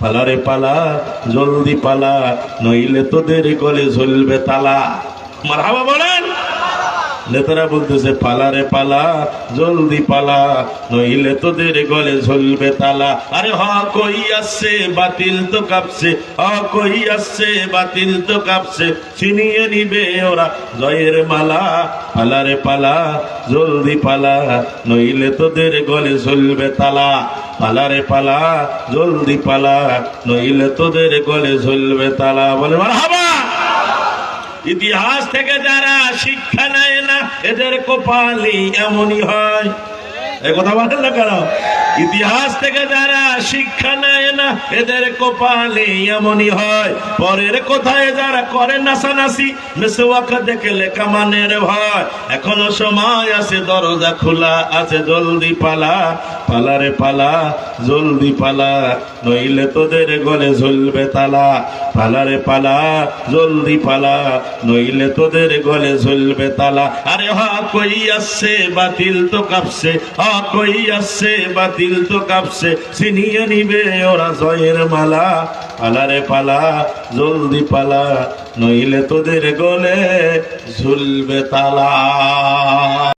পালা রে পালা জলদি পালা, নইলে তোদের গলে ঝুলবে তালা। মারহাবা বলেন। নেতারা বলতেছে পালা রে পালা জলদি পালা, নইলে তোদের গলে ঝুলবে তালা। আরে হক কই আসছে বাতিল তো কাঁপছে, হক কই আসছে বাতিল তো কাঁপছে, ছিনিয়ে নিবে ওরা জয়ের মালা। পালা রে পালা জলদি পালা, নইলে তোদের গলে ঝুলবে তালা। পালা রে পালা জলদি পালা, নইলে তোদের গলে ঝুলবে তালা। বলে মারহাবা। ইতিহাস থেকে যারা শিক্ষা নেয় না এদের কপালে এমনই হয়। এই কথা বলেন না কেন? ইতিহাস থেকে যারা শিক্ষা নেয় না এদের কপালে এমনই হয়। পরের কোথায় যারা করে নাচানাচি, মেসওয়াক দেখলে কামানের ভয়। এখনো সময় আছে, দরজা খোলা আছে, জলদি পালা। পালা রে পালা জলদি পালা, নইলে তোদের গলে ঝুলবে তালা। পালা রে পালা জলদি পালা, নইলে তোদের গলে ঝুলবে তালা। আরে হক কই আসছে বাতিল তো কাঁপছে, হক কই আসছে বাতিল তো কাঁপছে, ছিনিয়ে নিবে ওরা জয়ের মালা। পালা রে পালা জলদি পালা, নইলে তোদের গলে ঝুলবে তালা।